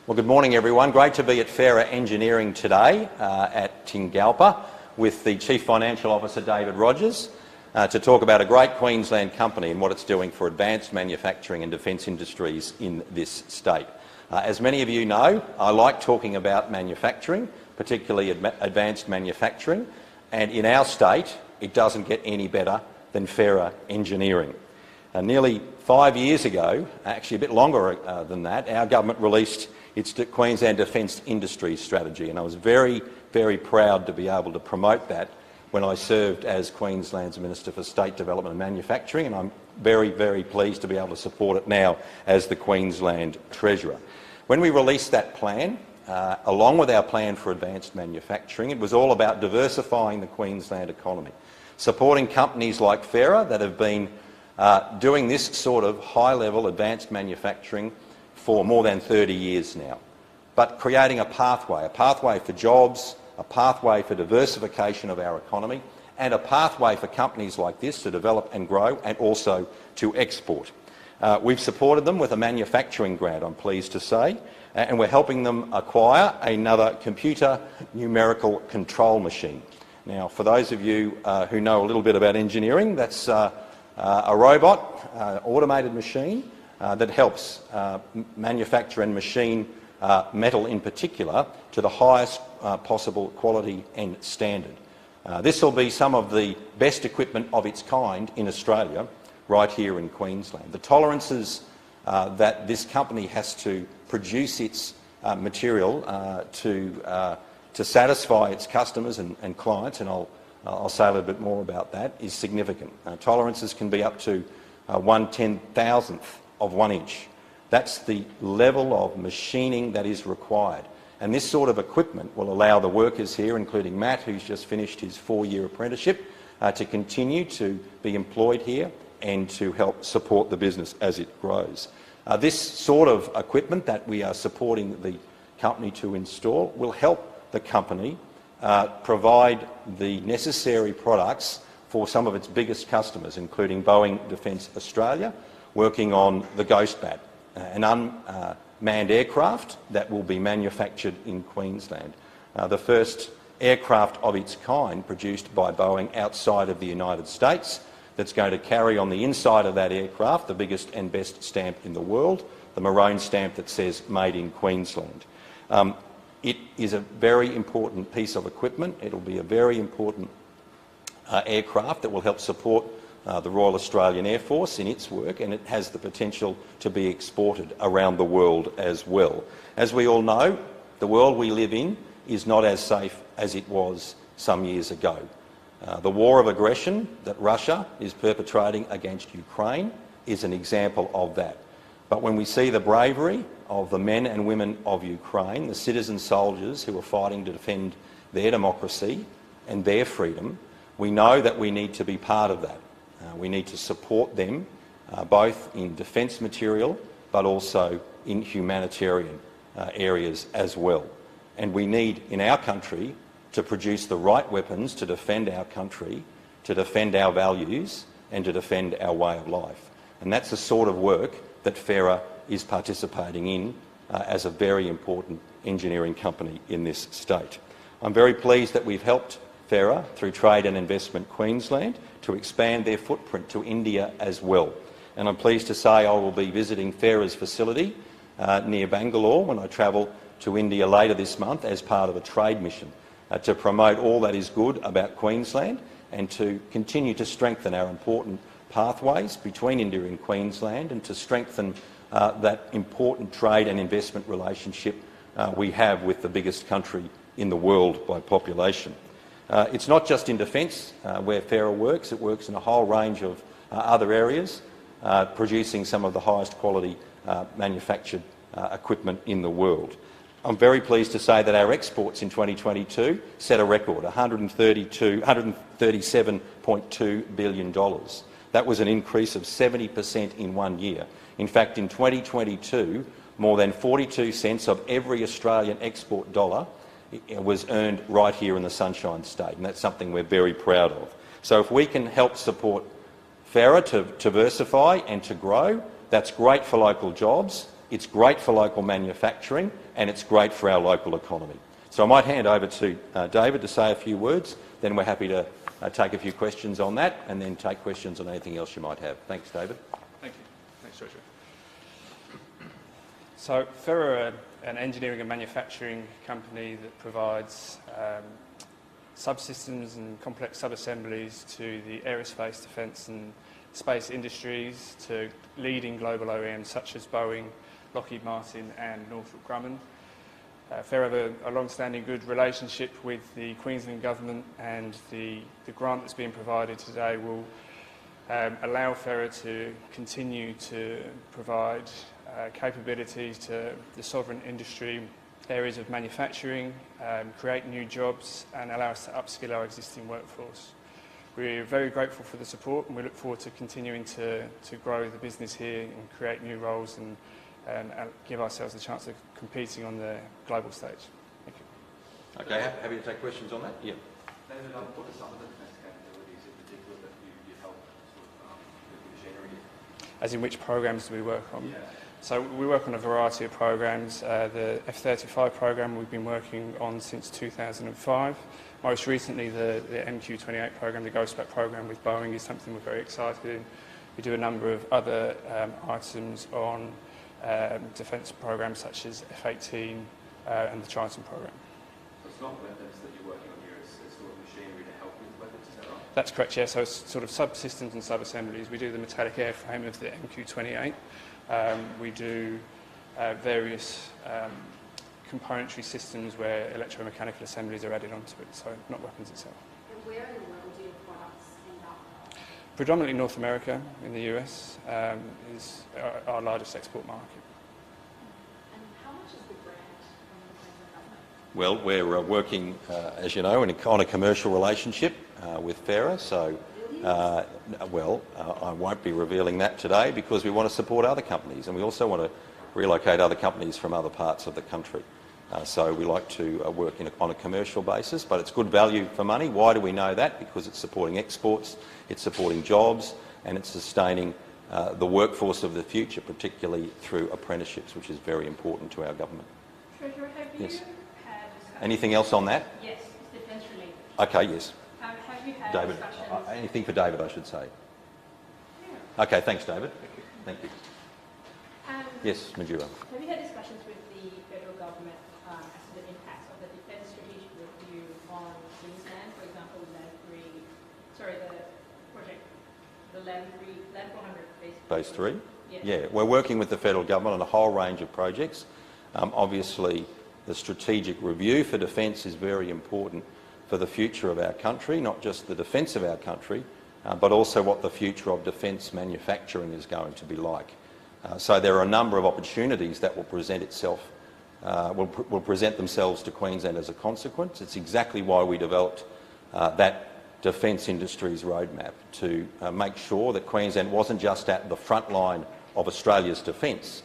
Well, good morning everyone. Great to be at Ferra Engineering today at Tingalpa with the Chief Financial Officer David Rogers to talk about a great Queensland company and what it's doing for advanced manufacturing and defence industries in this state. As many of you know, I like talking about manufacturing, particularly advanced manufacturing, and in our state it doesn't get any better than Ferra Engineering. Nearly 5 years ago, actually a bit longer than that, our government released its Queensland Defence Industries strategy, and I was very, very proud to be able to promote that when I served as Queensland's Minister for State Development and Manufacturing, and I'm very, very pleased to be able to support it now as the Queensland Treasurer. When we released that plan, along with our plan for advanced manufacturing, it was all about diversifying the Queensland economy, supporting companies like Ferra that have been doing this sort of high-level advanced manufacturing for more than 30 years now, but creating a pathway for jobs, a pathway for diversification of our economy, and a pathway for companies like this to develop and grow and also to export. We've supported them with a manufacturing grant, I'm pleased to say, and we're helping them acquire another computer numerical control machine. Now, for those of you who know a little bit about engineering, that's a robot, automated machine that helps manufacture and machine metal in particular to the highest possible quality and standard. This will be some of the best equipment of its kind in Australia, right here in Queensland. The tolerances that this company has to produce its material to satisfy its customers and clients, and I'll say a little bit more about that, is significant. Tolerances can be up to 1/10,000th of 1 inch. That's the level of machining that is required. And this sort of equipment will allow the workers here, including Matt, who's just finished his 4-year apprenticeship, to continue to be employed here and to help support the business as it grows. This sort of equipment that we are supporting the company to install will help the company provide the necessary products for some of its biggest customers, including Boeing Defence Australia, working on the Ghost Bat, an unmanned aircraft that will be manufactured in Queensland. The first aircraft of its kind produced by Boeing outside of the United States, that's going to carry on the inside of that aircraft the biggest and best stamp in the world, the maroon stamp that says Made in Queensland. It is a very important piece of equipment. It'll be a very important aircraft that will help support the Royal Australian Air Force in its work, and it has the potential to be exported around the world as well. As we all know, the world we live in is not as safe as it was some years ago. The war of aggression that Russia is perpetrating against Ukraine is an example of that. But when we see the bravery of the men and women of Ukraine, the citizen soldiers who are fighting to defend their democracy and their freedom, we know that we need to be part of that. We need to support them both in defence material but also in humanitarian areas as well. And we need in our country to produce the right weapons to defend our country, to defend our values and to defend our way of life. And that's the sort of work that Ferra is participating in as a very important engineering company in this state. I'm very pleased that we've helped Ferra through Trade and Investment Queensland to expand their footprint to India as well. And I'm pleased to say I will be visiting Ferra's facility near Bangalore when I travel to India later this month as part of a trade mission to promote all that is good about Queensland and to continue to strengthen our important pathways between India and Queensland and to strengthen that important trade and investment relationship we have with the biggest country in the world by population. It's not just in defence where Ferra works, it works in a whole range of other areas, producing some of the highest quality manufactured equipment in the world. I'm very pleased to say that our exports in 2022 set a record, $137.2 billion. That was an increase of 70% in 1 year. In fact, in 2022, more than 42 cents of every Australian export dollar was earned right here in the Sunshine State, and that's something we're very proud of. So if we can help support Ferra to diversify and to grow, that's great for local jobs, it's great for local manufacturing, and it's great for our local economy. So I might hand over to David to say a few words, then we're happy to take a few questions on that, and then take questions on anything else you might have. Thanks, David. Thank you. Thanks, Joshua. So Ferra are an engineering and manufacturing company that provides subsystems and complex sub-assemblies to the aerospace, defence and space industries, to leading global OEMs such as Boeing, Lockheed Martin and Northrop Grumman. Ferra have a long-standing good relationship with the Queensland Government, and the grant that's being provided today will allow Ferra to continue to provide capabilities to the sovereign industry areas of manufacturing, create new jobs and allow us to upskill our existing workforce. We're very grateful for the support, and we look forward to continuing to grow the business here and create new roles and give ourselves a chance of competing on the global stage. Thank you. Okay, happy to take questions on that? Yeah. David, what are some of the defence capabilities in particular that you help with machinery? As in which programs do we work on? Yeah. So we work on a variety of programs. The F-35 program we've been working on since 2005. Most recently the MQ-28 program, the Ghostback program with Boeing, is something we're very excited in. We do a number of other items on defence programs such as F-18 and the Triton program. So it's not weapons that you're working on here, it's sort of machinery to help with weapons, is that right? That's correct, yeah. So it's sort of subsystems and sub-assemblies. We do the metallic airframe of the MQ-28. We do various componentry systems where electromechanical assemblies are added onto it, so not weapons itself. And where in the world do your products end up? Predominantly North America, in the US, is our largest export market. And how much is the grant from the Queensland Government? Well, we're working, as you know, on a commercial relationship with Ferra, so I won't be revealing that today because we want to support other companies, and we also want to relocate other companies from other parts of the country. So we like to work on a commercial basis, but it's good value for money. Why do we know that? Because it's supporting exports, it's supporting jobs, and it's sustaining the workforce of the future, particularly through apprenticeships, which is very important to our government. Treasurer, have Yes. you had discussions? Anything else on that? Yes, it's defence related. Okay, yes. Have you had David. discussions? Anything for David, I should say. Yeah. Okay, thanks, David. Thank you. Yes, Majura. Have you had discussions with the federal government as to the impacts of the defence strategic review on Queensland? For example, Land 400 Phase 3? Yes. Yeah, we're working with the federal government on a whole range of projects. Obviously, the strategic review for defence is very important for the future of our country, not just the defence of our country, but also what the future of defence manufacturing is going to be like. So there are a number of opportunities that will present themselves to Queensland as a consequence. It's exactly why we developed that defence industries roadmap, to make sure that Queensland wasn't just at the front line of Australia's defence,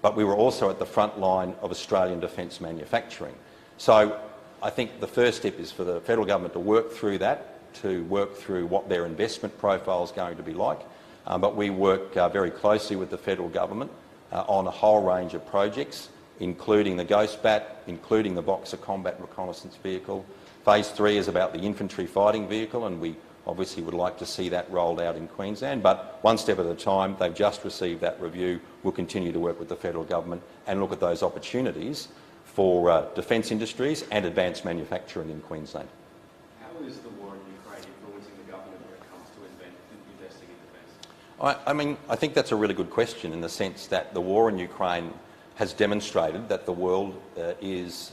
but we were also at the front line of Australian defence manufacturing. So I think the first step is for the federal government to work through that, to work through what their investment profile is going to be like. But we work very closely with the federal government on a whole range of projects, including the Ghost Bat, including the Boxer Combat Reconnaissance Vehicle. Phase 3 is about the infantry fighting vehicle, and we obviously would like to see that rolled out in Queensland. But one step at a time. They've just received that review. We'll continue to work with the federal government and look at those opportunities for defence industries and advanced manufacturing in Queensland. How is the war in Ukraine influencing the government when it comes to investing in defence? I mean, I think that's a really good question, in the sense that the war in Ukraine has demonstrated that the world is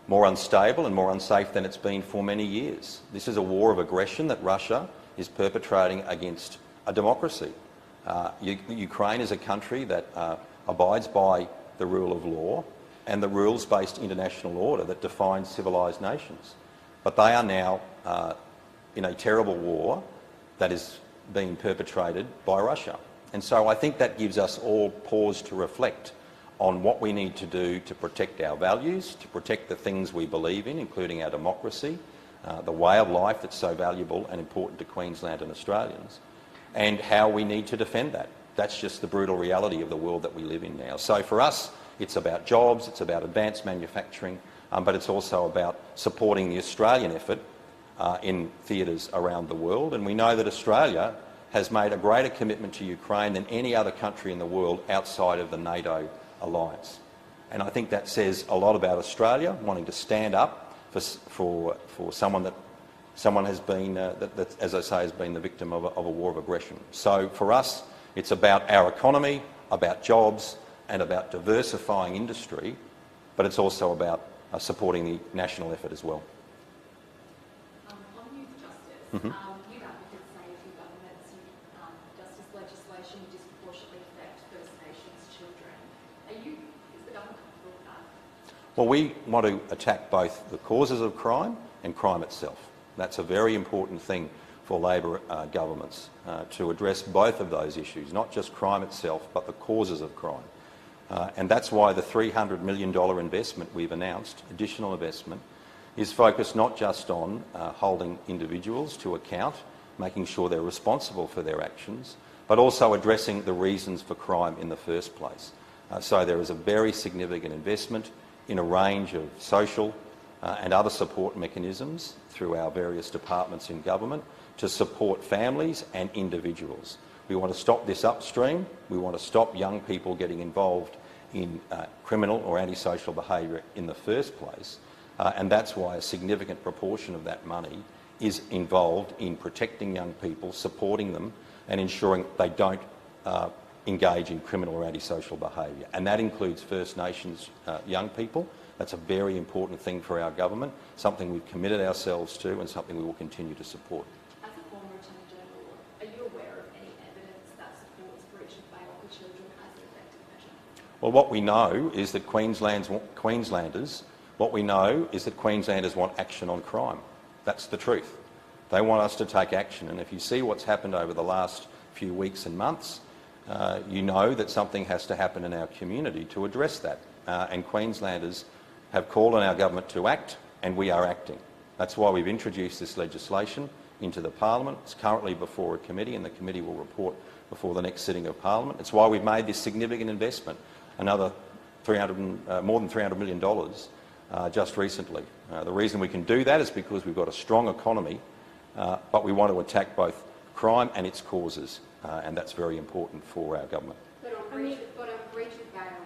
more unstable and more unsafe than it's been for many years. This is a war of aggression that Russia is perpetrating against a democracy. Ukraine is a country that abides by the rule of law and the rules-based international order that defines civilised nations. But they are now in a terrible war that is being perpetrated by Russia. And so I think that gives us all pause to reflect on what we need to do to protect our values, to protect the things we believe in, including our democracy, the way of life that's so valuable and important to Queensland and Australians, and how we need to defend that. That's just the brutal reality of the world that we live in now. So for us, it's about jobs, it's about advanced manufacturing, but it's also about supporting the Australian effort in theatres around the world. And we know that Australia has made a greater commitment to Ukraine than any other country in the world outside of the NATO alliance. And I think that says a lot about Australia wanting to stand up for someone that has been, that, as I say, has been the victim of a war of aggression. So for us, it's about our economy, about jobs, and about diversifying industry, but it's also about supporting the national effort as well. On youth justice, youth advocates say if your government's justice legislation disproportionately affect First Nations children. Is the government comfortable with that? Well, we want to attack both the causes of crime and crime itself. That's a very important thing for Labor governments, to address both of those issues, not just crime itself, but the causes of crime. And that's why the $300 million investment we've announced, additional investment, is focused not just on holding individuals to account, making sure they're responsible for their actions, but also addressing the reasons for crime in the first place. So there is a very significant investment in a range of social and other support mechanisms through our various departments in government to support families and individuals. We want to stop this upstream. We want to stop young people getting involved in criminal or antisocial behaviour in the first place. And that's why a significant proportion of that money is involved in protecting young people, supporting them and ensuring they don't engage in criminal or antisocial behaviour. And that includes First Nations young people. That's a very important thing for our government, something we've committed ourselves to and something we will continue to support. As a former Attorney General, are you aware of any evidence that supports breach of bail for children as an effective measure? Well, what we know is that Queenslanders want action on crime. That's the truth. They want us to take action. And if you see what's happened over the last few weeks and months, you know that something has to happen in our community to address that. And Queenslanders have called on our government to act, and we are acting. That's why we've introduced this legislation into the Parliament. It's currently before a committee, and the committee will report before the next sitting of Parliament. It's why we've made this significant investment, another more than $300 million just recently. The reason we can do that is because we've got a strong economy, but we want to attack both crime and its causes, and that's very important for our government. But on breach of bail,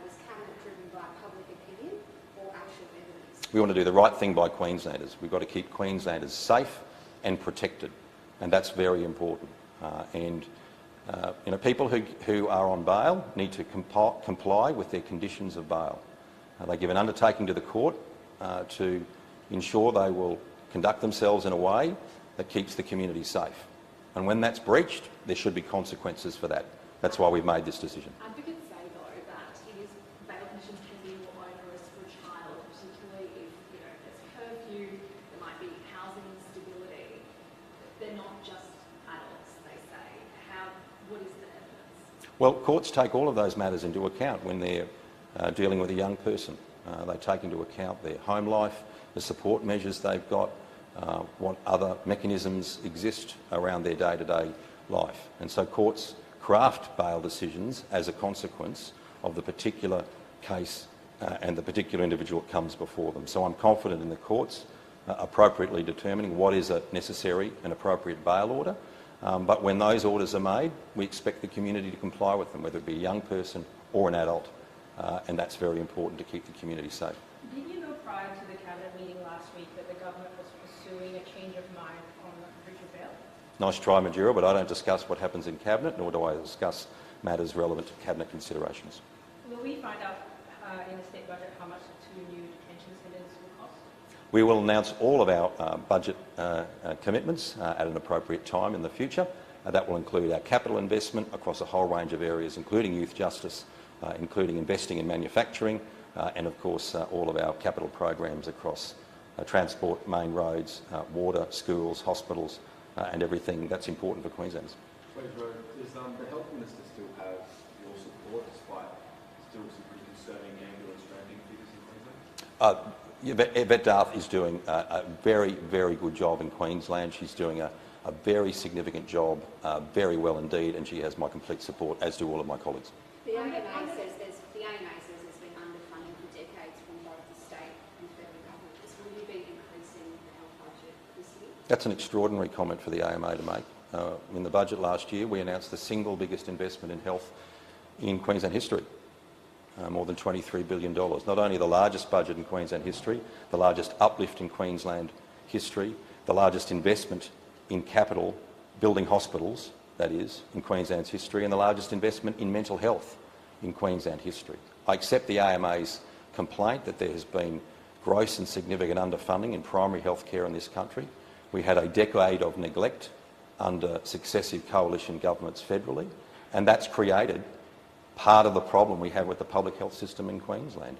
was Cabinet driven by public opinion or actual evidence? We want to do the right thing by Queenslanders. We've got to keep Queenslanders safe and protected, and that's very important. People who are on bail need to comply with their conditions of bail. They give an undertaking to the court to ensure they will conduct themselves in a way that keeps the community safe. And when that's breached, there should be consequences for that. That's why we've made this decision. Advocates say, though, that bail conditions can be more onerous for a child, particularly if there's curfew, there might be housing instability. They're not just adults, they say. What is the evidence? Well, courts take all of those matters into account when they're dealing with a young person. They take into account their home life, the support measures they've got, what other mechanisms exist around their day-to-day life. And so courts craft bail decisions as a consequence of the particular case and the particular individual that comes before them. So I'm confident in the courts appropriately determining what is a necessary and appropriate bail order. But when those orders are made, we expect the community to comply with them, whether it be a young person or an adult. And that's very important to keep the community safe. Did you know prior to the Cabinet meeting last week that the government was pursuing a change of mind on breach of bail? Nice try, Majura, but I don't discuss what happens in Cabinet, nor do I discuss matters relevant to Cabinet considerations. Will we find out in the state budget how much the 2 new detention centres will cost? We will announce all of our budget commitments at an appropriate time in the future. That will include our capital investment across a whole range of areas, including youth justice, including investing in manufacturing, and of course all of our capital programs across transport, main roads, water, schools, hospitals, and everything that's important for Queenslanders. Does the Health Minister still have your support despite still some pretty concerning ambulance driving figures in Queensland? Yvette Darth is doing a very, very good job in Queensland. She's doing a a very significant job, very well indeed, and she has my complete support, as do all of my colleagues. The AMA says there's been underfunding for decades from both the state and federal governments. Will you be increasing the health budget this year? That's an extraordinary comment for the AMA to make. In the budget last year, we announced the single biggest investment in health in Queensland history, more than $23 billion. Not only the largest budget in Queensland history, the largest uplift in Queensland history, the largest investment in capital, building hospitals, that is, in Queensland's history, and the largest investment in mental health in Queensland history. I accept the AMA's complaint that there has been gross and significant underfunding in primary health care in this country. We had a decade of neglect under successive coalition governments federally, and that's created part of the problem we have with the public health system in Queensland.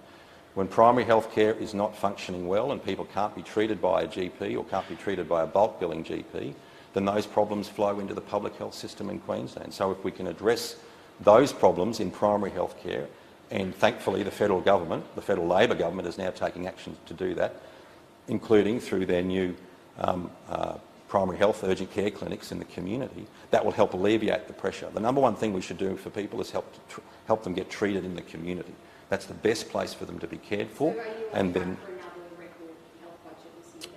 When primary health care is not functioning well and people can't be treated by a GP or can't be treated by a bulk billing GP, then those problems flow into the public health system in Queensland. So if we can address those problems in primary health care, and thankfully the federal government, the federal Labor government, is now taking action to do that, including through their new primary health urgent care clinics in the community, that will help alleviate the pressure. The number one thing we should do for people is help them get treated in the community. That's the best place for them to be cared for. So are you and on then track for another record health budget this year?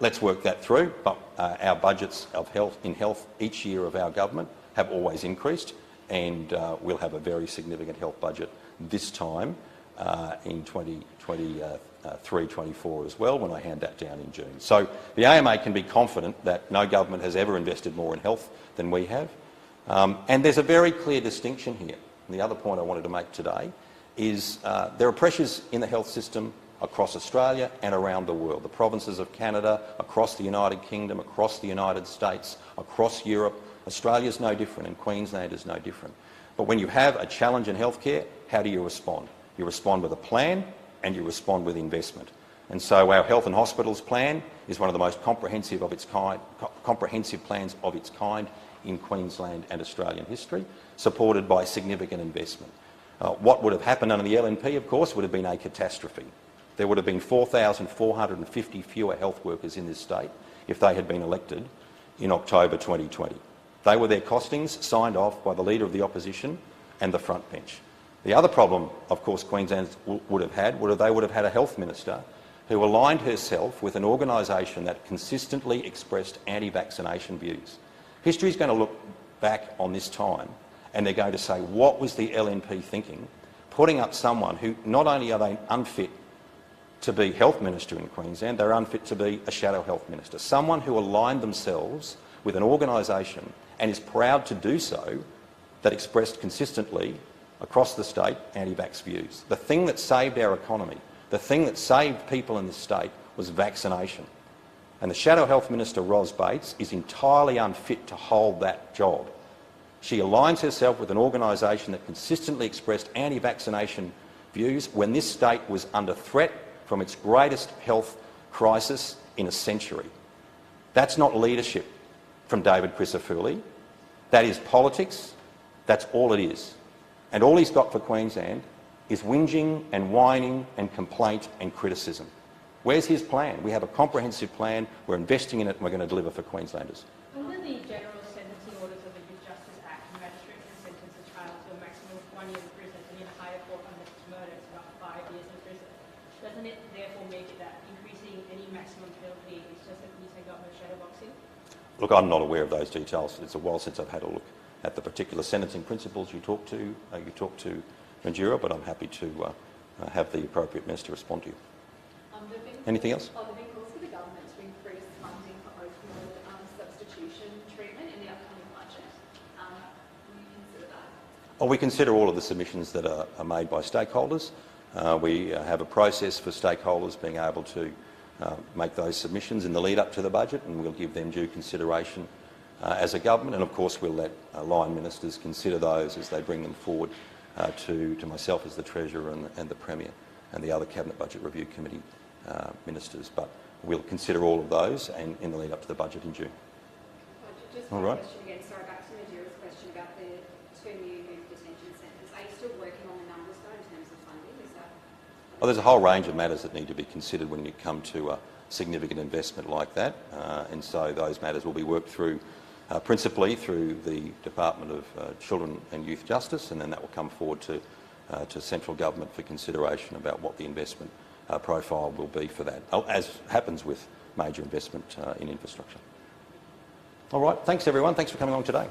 let's work that through. But our budgets of health each year of our government have always increased, and we'll have a very significant health budget this time in 2023-24 as well, when I hand that down in June. So the AMA can be confident that no government has ever invested more in health than we have. And there's a very clear distinction here. And the other point I wanted to make today is there are pressures in the health system across Australia and around the world. The provinces of Canada, across the United Kingdom, across the United States, across Europe. Australia's no different and Queensland is no different. But when you have a challenge in healthcare, how do you respond? You respond with a plan and you respond with investment. And so our health and hospitals plan is one of the most comprehensive plans of its kind in Queensland and Australian history, supported by significant investment. What would have happened under the LNP, of course, would have been a catastrophe. There would have been 4,450 fewer health workers in this state if they had been elected in October 2020. They were their costings signed off by the Leader of the Opposition and the front bench. The other problem, of course, Queensland would have had, they would have had a health minister who aligned herself with an organisation that consistently expressed anti-vaccination views. History is going to look back on this time and they're going to say, what was the LNP thinking, putting up someone who not only are they unfit to be health minister in Queensland, they're unfit to be a shadow health minister. Someone who aligned themselves with an organisation and is proud to do so, that expressed consistently across the state anti-vax views. The thing that saved our economy, the thing that saved people in this state was vaccination. And the Shadow Health Minister, Ros Bates, is entirely unfit to hold that job. She aligns herself with an organisation that consistently expressed anti-vaccination views when this state was under threat from its greatest health crisis in a century. That's not leadership from David Crisafulli. That is politics. That's all it is. And all he's got for Queensland is whinging and whining and complaint and criticism. Where's his plan? We have a comprehensive plan, we're investing in it and we're going to deliver for Queenslanders. Under the general sentencing orders of the Youth Justice Act, the magistrate can sentence a child to a maximum of 1 year in prison and in a higher court under murder to up to 5 years in prison. Doesn't it therefore make it that increasing any maximum penalty is just a Queensland government shadowboxing? Look, I'm not aware of those details. It's a while since I've had a look at the particular sentencing principles you talk to Mandura, but I'm happy to have the appropriate minister respond to you. Anything else? There have been calls for the government to increase funding for opioid substitution treatment in the upcoming budget. Will you consider that? Well, we consider all of the submissions that are made by stakeholders. We have a process for stakeholders being able to make those submissions in the lead up to the budget, and we'll give them due consideration as a government, and of course we'll let line ministers consider those as they bring them forward to myself as the Treasurer and the Premier and the other Cabinet Budget Review Committee ministers. But we'll consider all of those and in the lead up to the budget in June. Just all one right. question again, sorry, back to Mandura's question about the 2 new youth detention centres. Are you still working on the numbers though in terms of funding? Are there's a whole range of matters that need to be considered when you come to a significant investment like that, and so those matters will be worked through principally through the Department of Children and Youth Justice, and then that will come forward to central government for consideration about what the investment profile will be for that, as happens with major investment in infrastructure. All right, thanks everyone. Thanks for coming along today.